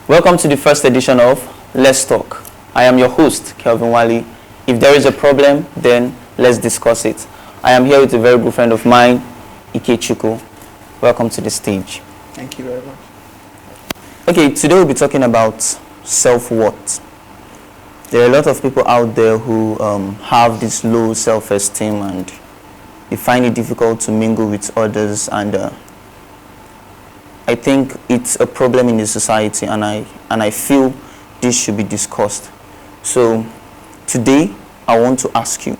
Welcome to the first edition of Let's Talk. I am your host, Kelvin Wale. If there is a problem, then let's discuss it. I am here with a very good friend of mine, Ikechukwu. Welcome to the stage. Thank you very much. Okay, today we'll be talking about self-worth. There are a lot of people out there who have this low self-esteem and they find it difficult to mingle with others, and I think it's a problem in the society, and I feel this should be discussed. So today I want to ask you,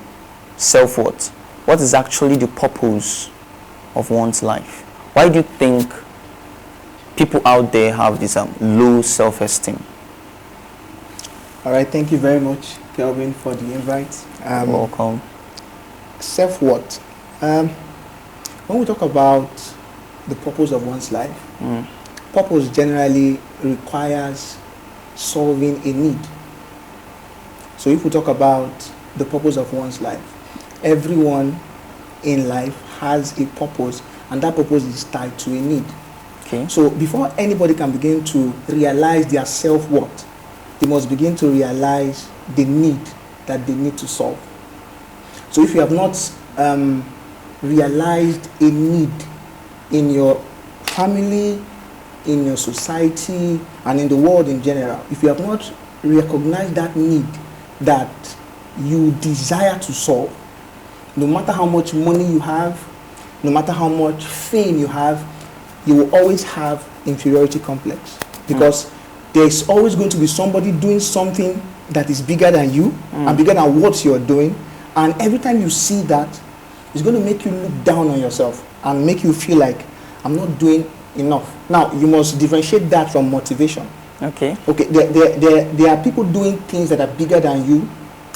self-worth. What is actually the purpose of one's life? Why do you think people out there have this low self-esteem? All right, thank you very much, Kelvin, for the invite. Welcome. Self-worth. When we talk about the purpose of one's life, purpose generally requires solving a need. So if we talk about the purpose of one's life, everyone in life has a purpose, and that purpose is tied to a need. Okay. So before anybody can begin to realize their self-worth, they must begin to realize the need that they need to solve. So if you have not realized a need in your family, in your society, and in the world in general, if you have not recognized that need that you desire to solve, no matter how much money you have, no matter how much fame you have, you will always have inferiority complex, because there's always going to be somebody doing something that is bigger than you and bigger than what you're doing, and every time you see that, it's going to make you look down on yourself and make you feel like, I'm not doing enough. Now, you must differentiate that from motivation. Okay. There are people doing things that are bigger than you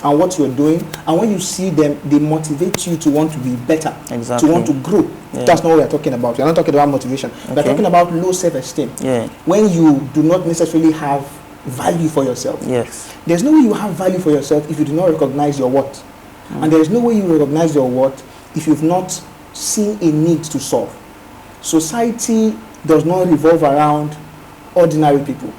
and what you're doing, and when you see them, they motivate you to want to be better, Exactly. to want to grow. Yeah. That's not what we're talking about. We're not talking about motivation. Okay. We're talking about low self-esteem. Yeah. When you do not necessarily have value for yourself. Yes. There's no way you have value for yourself if you do not recognize your worth. And there is no way you recognize your worth if you've not seen a need to solve. Society does not revolve around ordinary people.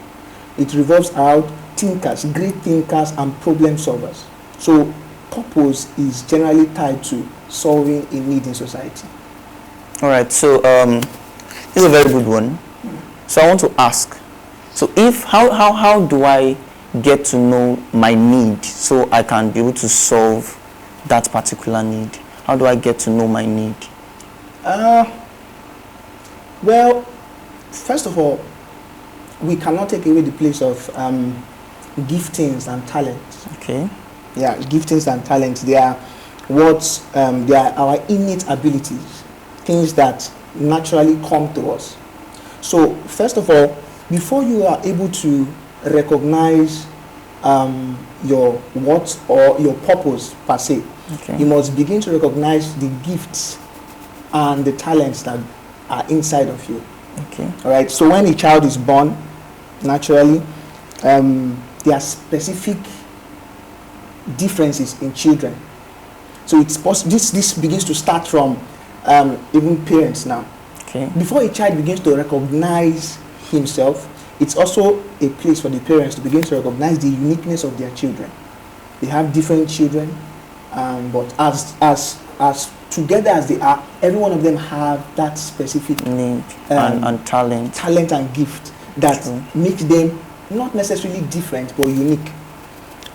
It revolves around thinkers, great thinkers and problem solvers. So purpose is generally tied to solving a need in society. All right. So this is a very good one. So I want to ask. So how do I get to know my need so I can be able to solve that particular need? How do I get to know my need? Well, first of all, we cannot take away the place of giftings and talents. Okay. Yeah, giftings and talents. They are they are our innate abilities, things that naturally come to us. So first of all, before you are able to recognize your worth or your purpose per se, Okay. you must begin to recognize the gifts and the talents that are inside of you. Okay. All right. So when a child is born, naturally, there are specific differences in children. So it's this begins to start from even parents now. Okay. Before a child begins to recognize himself, it's also a place for the parents to begin to recognize the uniqueness of their children. They have different children, but as together as they are, every one of them have that specific Need and talent. talent and gift that makes them not necessarily different but unique.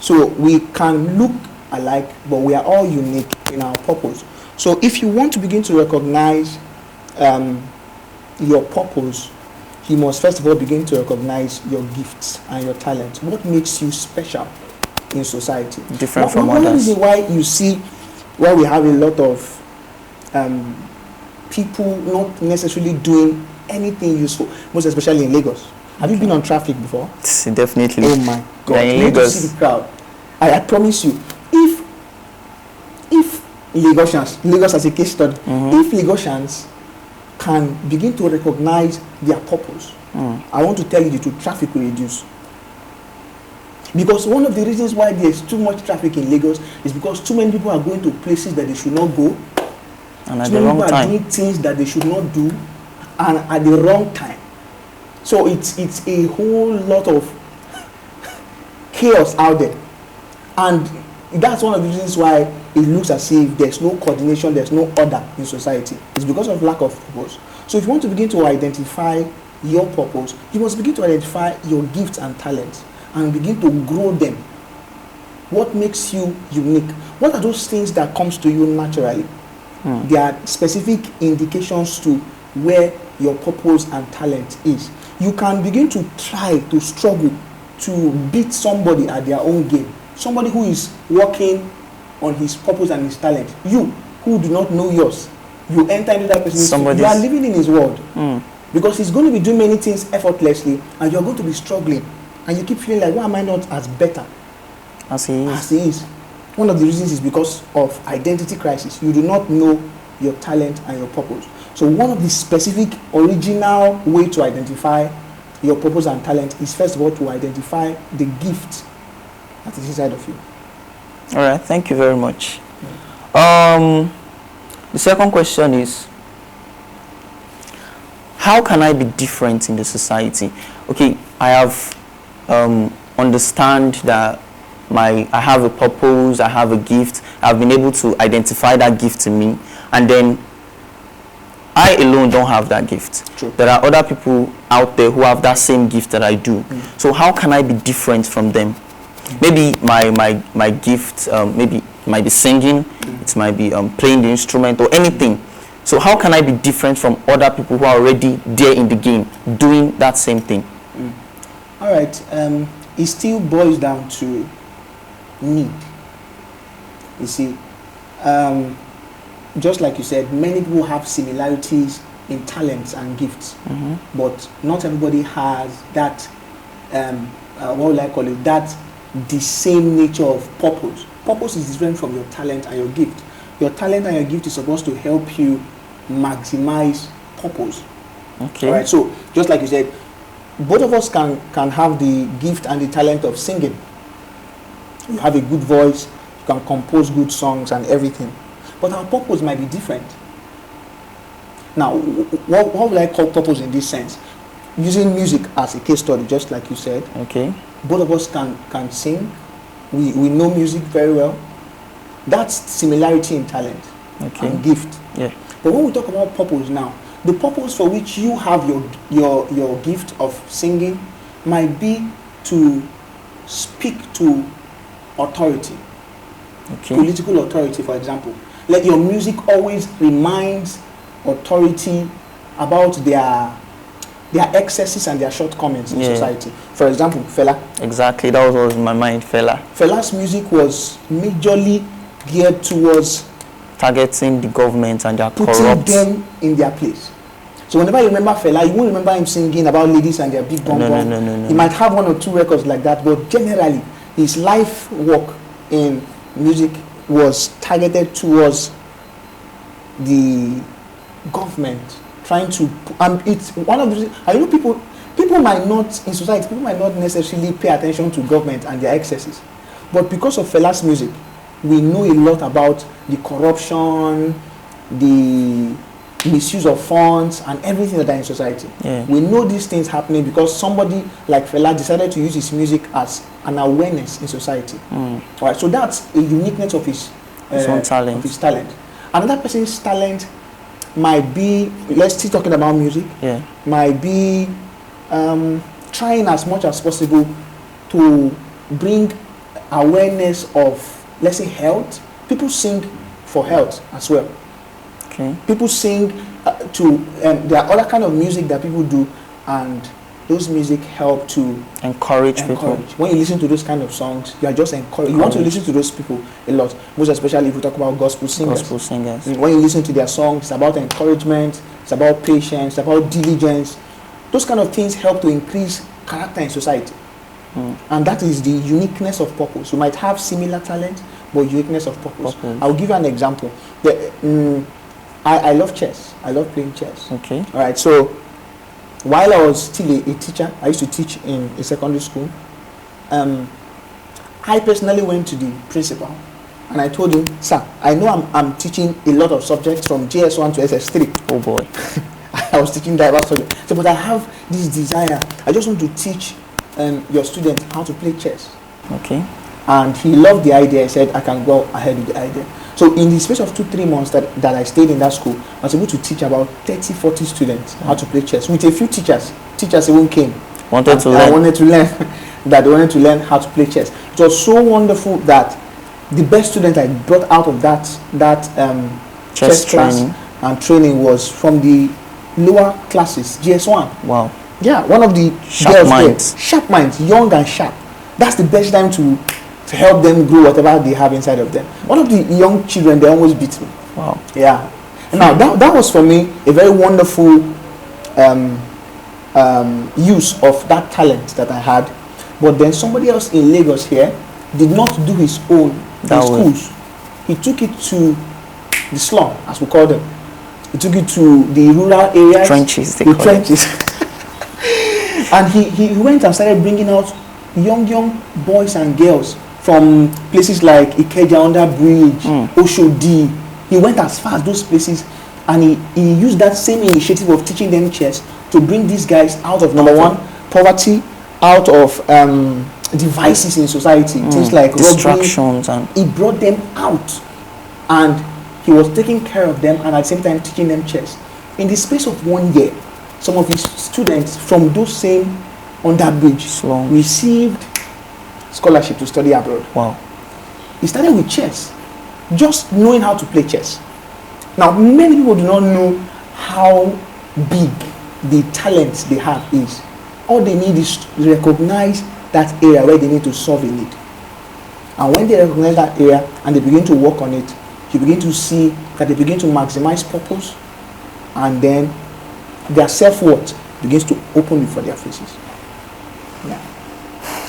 So we can look alike, but we are all unique in our purpose. So if you want to begin to recognize your purpose, you must first of all begin to recognize your gifts and your talents. What makes you special in society? Different from one others. reason why you see where we have a lot of people not necessarily doing anything useful, most especially in Lagos. Have you been on traffic before? Definitely. Oh my God! Yeah, in You need to Lagos. see the crowd. I promise you, if Lagos as a case study, if Lagosians can begin to recognize their purpose, I want to tell you the truth, traffic will reduce. Because one of the reasons why there's too much traffic in Lagos is because too many people are going to places that they should not go. And at Too the many wrong people are time. doing things that they should not do and at the wrong time. So it's a whole lot of chaos out there, and that's one of the reasons why it looks as if there's no coordination, there's no order in society. It's because of lack of purpose. So if you want to begin to identify your purpose, you must begin to identify your gifts and talents and begin to grow them. What makes you unique? What are those things that comes to you naturally? There are specific indications to where your purpose and talent is. You can begin to try to struggle to beat somebody at their own game. Somebody who is working on his purpose and his talent. You who do not know yours, you enter into that person's, you are living in his world. Because he's going to be doing many things effortlessly and you're going to be struggling. And you keep feeling like, why am I not as better as he is? As he is. One of the reasons is because of identity crisis. You do not know your talent and your purpose. So one of the specific original way to identify your purpose and talent is first of all to identify the gift that is inside of you. All right, thank you very much. The second question is, how can I be different in the society? Okay, I have understand that I have a purpose, I have a gift. I've been able to identify that gift in me, and then I alone don't have that gift. True. There are other people out there who have that same gift that I do. So how can I be different from them? Maybe my gift, maybe it might be singing, it might be playing the instrument or anything. So how can I be different from other people who are already there in the game, doing that same thing? All right. It still boils down to need. You see, just like you said, many people have similarities in talents and gifts, but not everybody has that, what will I call it, that the same nature of purpose. Purpose is different from your talent and your gift. Your talent and your gift is supposed to help you maximize purpose. Okay. All right. So just like you said, both of us can have the gift and the talent of singing. You have a good voice, you can compose good songs and everything, but our purpose might be different. Now, what would I call purpose in this sense? Using music as a case study, just like you said. Okay. Both of us can sing. We know music very well. That's similarity in talent and gift. Yeah. But when we talk about purpose now, the purpose for which you have your gift of singing might be to speak to authority, political authority, for example. Let your music always reminds authority about their excesses and their shortcomings in society. For example, Fela. Exactly, that was what was in my mind, Fela. Fela's music was majorly geared towards targeting the government and their putting corrupt them in their place. So whenever you remember Fela, you won't remember him singing about ladies and their big bum bum. No. He might have one or two records like that, but generally his life work in music was targeted towards the government, trying to, and it's one of the, I know people might not, in society, people might not necessarily pay attention to government and their excesses, but because of Fela's music, we know a lot about the corruption, the misuse of funds, and everything that are in society. We know these things happening because somebody like Fela decided to use his music as an awareness in society. All right, so that's a uniqueness of his own talent. Of his talent. Another person's talent might be, let's still talking about music. Might be trying as much as possible to bring awareness of, let's say, health. People sing for health as well. People sing there are other kind of music that people do, and those music help to encourage people. When you listen to those kind of songs, you are just encouraged. You want to listen to those people a lot, most especially if we talk about gospel singers. When you listen to their songs, it's about encouragement, it's about patience, it's about diligence. Those kind of things help to increase character in society. And that is the uniqueness of purpose. You might have similar talent, but uniqueness of purpose. I'll give you an example. I love chess. I love playing chess. All right. So while I was still a teacher, I used to teach in a secondary school. I personally went to the principal and I told him, "Sir, I know I'm teaching a lot of subjects from JS1 to SS3." Oh boy. I I was teaching diverse subjects. So, but I have this desire. I just want to teach your students how to play chess. Okay. And he loved the idea. He said, I can go ahead with the idea. So in the space of 2-3 months that I stayed in that school, I was able to teach about 30-40 students how to play chess with a few teachers. Teachers even came. Wanted to learn. I wanted to learn that they wanted to learn how to play chess. It was so wonderful that the best student I brought out of that chess class and training was from the lower classes, GS1. Wow. Yeah, one of the Sharp minds. Sharp minds, young and sharp. That's the best time to help them grow whatever they have inside of them. One of the young children, they almost beat me. Wow. Yeah. Now that was for me a very wonderful use of that talent that I had. But then somebody else in Lagos here did not do his own in schools. He took it to the slum, as we call them. He took it to the rural areas. Trenches, the trenches. And he went and started bringing out young boys and girls from places like Ikeja Under Bridge, Oshodi. He went as far as those places, and he used that same initiative of teaching them chess to bring these guys out of, number one, poverty, out of devices in society, things like distractions, robbery. He brought them out, and he was taking care of them and at the same time teaching them chess. In the space of 1 year, some of his students from those same underbridge received scholarship to study abroad. Wow. He started with chess, just knowing how to play chess. Now, many people do not know how big the talents they have is. All they need is to recognize that area where they need to solve a need. And when they recognize that area and they begin to work on it, you begin to see that they begin to maximize purpose, and then their self-worth begins to open before their faces. Yeah.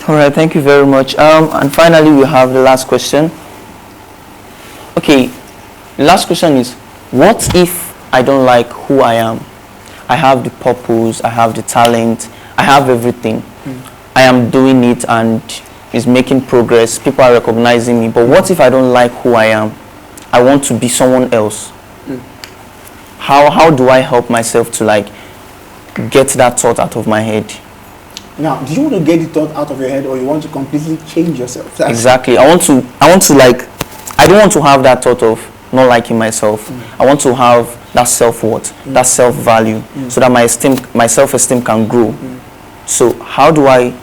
All right, thank you very much. And finally, we have the last question. Okay, the last question is, what if I don't like who I am? I have the purpose, I have the talent, I have everything. I am doing it and it's making progress. People are recognizing me. But what if I don't like who I am? I want to be someone else. How do I help myself to get that thought out of my head? Now, do you want to get the thought out of your head, or you want to completely change yourself? Exactly. I don't want to have that thought of not liking myself. I want to have that self-worth, that self-value, so that my self-esteem can grow. So how do I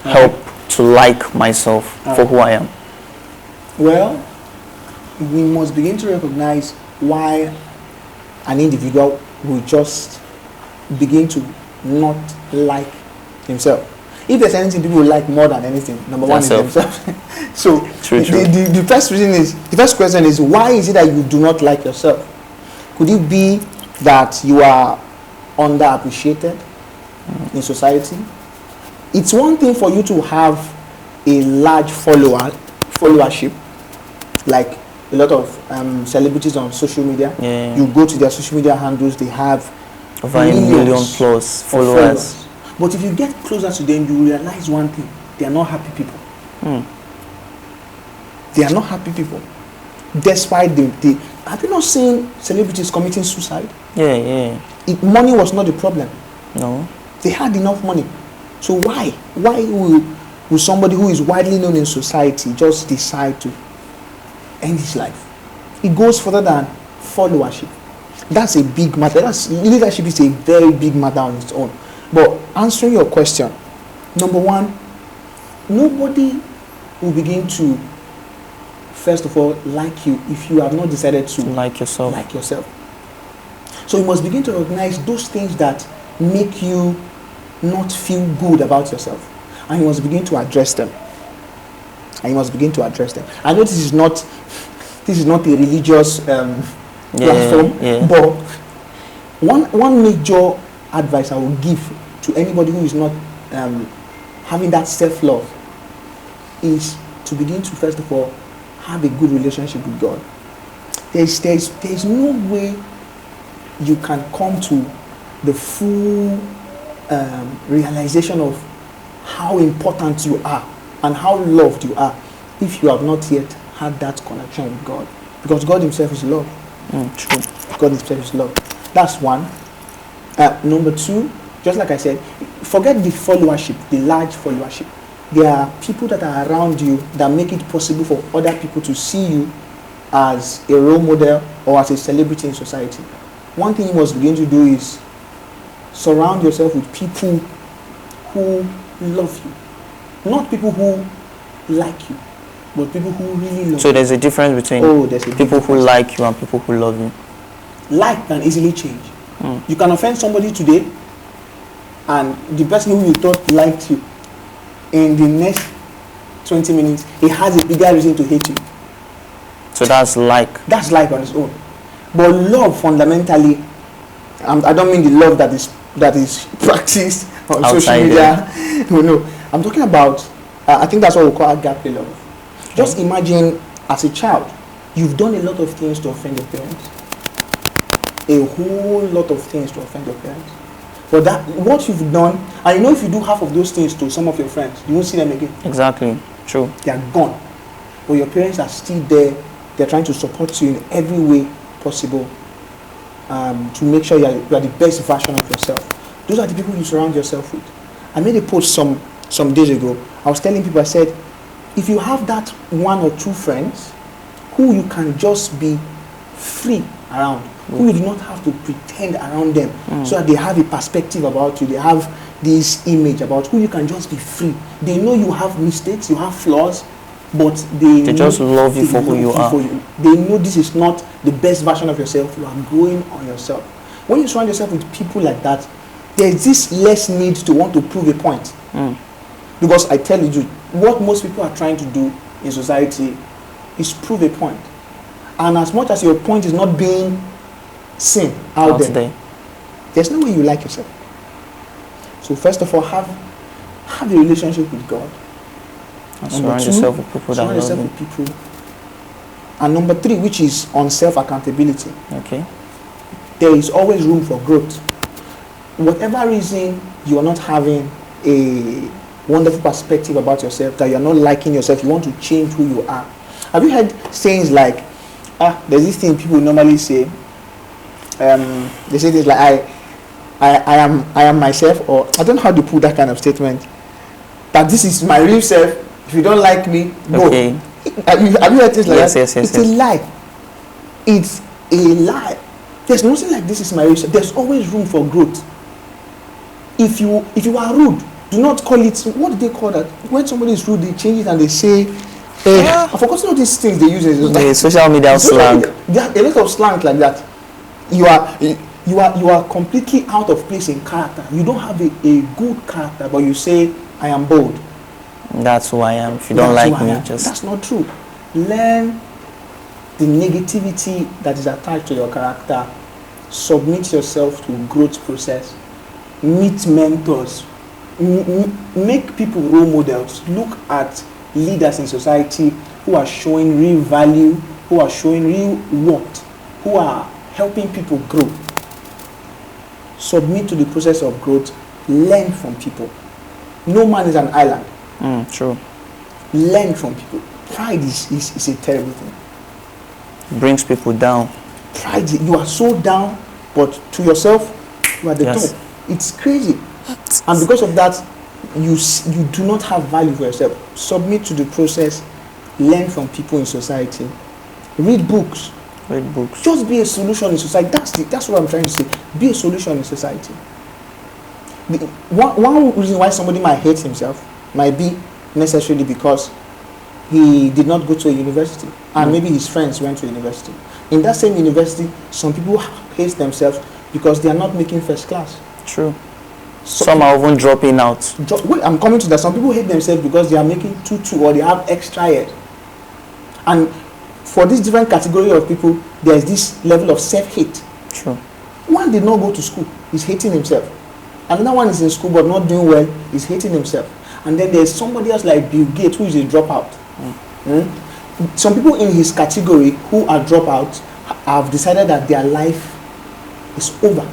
help to like myself for who I am? Well, we must begin to recognize why an individual will just begin to not like himself. If there's anything people like more than anything, number one is themselves. So the first question is, why is it that you do not like yourself? Could it be that you are underappreciated in society? It's one thing for you to have a large followership, like a lot of celebrities on social media. You go to their social media handles, they have over a million plus followers. But if you get closer to them, you realize one thing: they are not happy people. They are not happy people. Despite have you not seen celebrities committing suicide? Money was not the problem. No. They had enough money. So why will somebody who is widely known in society just decide to end his life? It goes further than followership. That's a big matter. Leadership is a very big matter on its own. But answering your question, number one, nobody will begin to, first of all, like you if you have not decided to like yourself. So you must begin to recognize those things that make you not feel good about yourself, and you must begin to address them. I know this is not a religious platform, but one major advice I will give to anybody who is not having that self-love is to begin to, first of all, have a good relationship with God. There's no way you can come to the full realization of how important you are and how loved you are if you have not yet had that connection with God, because God himself is love. True. God himself is love. That's one. Number two, just like I said, forget the followership, the large followership. There are people that are around you that make it possible for other people to see you as a role model or as a celebrity in society. One thing you must begin to do is surround yourself with people who love you. Not people who like you, but people who really love you. So there's a difference between people who like you and people who love you. Like can easily change. You can offend somebody today, and the person who you thought liked you, in the next 20 minutes, he has a bigger reason to hate you. So that's like. That's like on its own. But love fundamentally, I don't mean the love that is practiced on social media. No, I'm talking about, I think that's what we call agape love. Just imagine, as a child, you've done a lot of things to offend your parents. A whole lot of things to offend your parents. But that, what you've done, and you know, if you do half of those things to some of your friends, you won't see them again. Exactly. True. They are gone. But your parents are still there. They're trying to support you in every way possible, to make sure you are the best version of yourself. Those are the people you surround yourself with. I made a post some days ago. I was telling people, I said, if you have that one or two friends who you can just be free around, who you do not have to pretend around them, so that they have a perspective about you, they have this image about who you can just be free. They know you have mistakes, you have flaws, but they just love you for who you are. They know this is not the best version of yourself. You are growing on yourself. When you surround yourself with people like that, there is this less need to want to prove a point. Because I tell you, what most people are trying to do in society is prove a point. And as much as your point is not being seen out there, there's no way you like yourself. So first of all, have a relationship with God. And surround yourself with people that love you. People. And number three, which is on self-accountability. Okay. There is always room for growth. Whatever reason you are not having a wonderful perspective about yourself, that you are not liking yourself, you want to change who you are. Have you heard sayings like, there's this thing people normally say, they say this like, I am myself, or I don't know how to put that kind of statement, that this is my real self. If you don't like me, go. Okay. Have you heard this like that? Yes. It's a lie. It's a lie. There's nothing like this is my real self. There's always room for growth. If you are rude, do not call it, what do they call that? When somebody is rude, they change it and they say, I forgot all these things they use. Like, social media slang. There are a lot of slang like that. You are completely out of place in character. You don't have a good character, but you say, I am bold. That's who I am. If you don't like me, just... That's not true. Learn the negativity that is attached to your character. Submit yourself to a growth process. Meet mentors. Make people role models. Look at leaders in society who are showing real value, who are showing real worth, who are helping people grow. Submit to the process of growth. Learn from people. No man is an island. True. Learn from people. Pride is a terrible thing. Brings people down. Pride, you are so down, but to yourself, you are the top. It's crazy. And because of that, you do not have value for yourself. Submit to the process. Learn from people in society. Read books. Read books. Just be a solution in society. That's what I'm trying to say. Be a solution in society. One reason why somebody might hate himself might be necessarily because he did not go to a university, and maybe his friends went to a university. In that same university, some people hate themselves because they are not making first class. True. Some are even dropping out. Wait, I'm coming to that. Some people hate themselves because they are making 2-2 or they have extra years. And for this different category of people, there is this level of self-hate. True. One did not go to school, he's hating himself. Another one is in school but not doing well, he's hating himself. And then there's somebody else like Bill Gates who is a dropout. Some people in his category who are dropouts have decided that their life is over.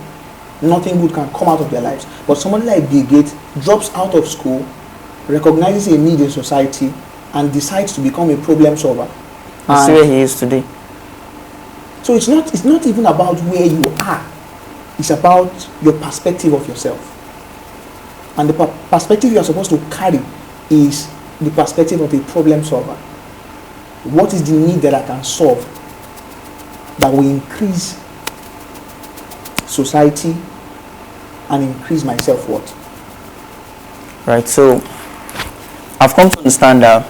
Nothing good can come out of their lives. But somebody like Bill Gates drops out of school, recognizes a need in society, and decides to become a problem solver. That's where he is today. So it's not even about where you are. It's about your perspective of yourself. And the perspective you are supposed to carry is the perspective of a problem solver. What is the need that I can solve that will increase society and increase my self-worth? Right, so I've come to understand that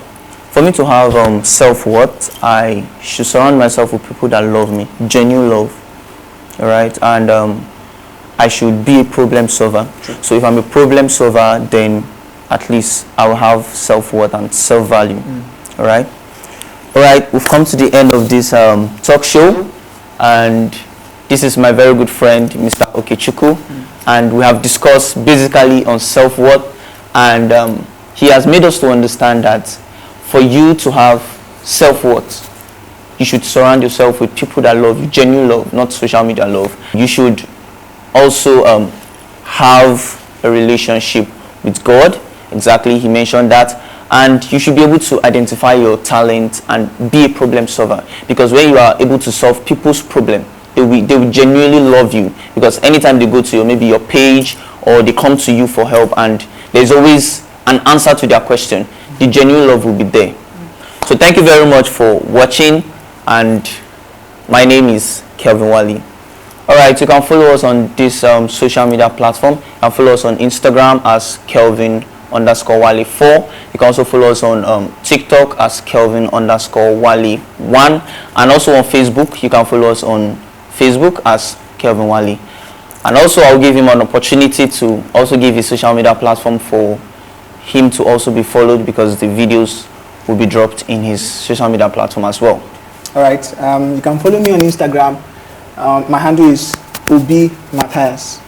for me to have self-worth, I should surround myself with people that love me, genuine love, all right, and I should be a problem solver. So if I'm a problem solver, then at least I will have self-worth and self-value, all right. All right, we've come to the end of this talk show, and this is my very good friend, Mr. Okechukwu, and we have discussed basically on self-worth, and he has made us to understand that for you to have self-worth, you should surround yourself with people that love you, genuine love, not social media love. You should also have a relationship with God. Exactly, he mentioned that. And you should be able to identify your talent and be a problem solver, because when you are able to solve people's problem, they will genuinely love you, because anytime they go to maybe your page or they come to you for help and there's always an answer to their question, the genuine love will be there. So thank you very much for watching, and my name is Kelvin Wale. Alright, you can follow us on this social media platform. You can follow us on Instagram as Kelvin_Wale4. You can also follow us on TikTok as Kelvin_Wale1, and also on Facebook. You can follow us on Facebook as Kelvin Wale. And also I'll give him an opportunity to also give his social media platform for him to also be followed, because the videos will be dropped in his social media platform as well. Alright, you can follow me on Instagram. My handle is Obi Matthias.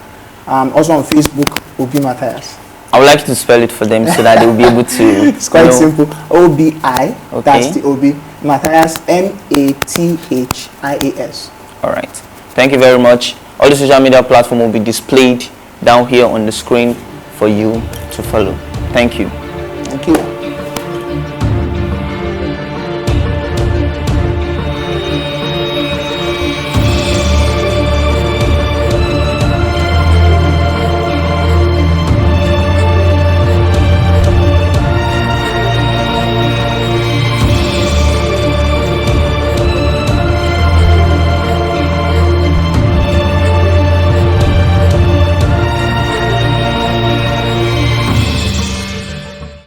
Also on Facebook, Obi Matthias. I would like you to spell it for them so that they will be able to. It's quite simple. O-B-I, okay. That's the Obi. Matthias, M-A-T-H-I-A-S. Alright. Thank you very much. All the social media platform will be displayed down here on the screen for you to follow. Thank you. Thank you.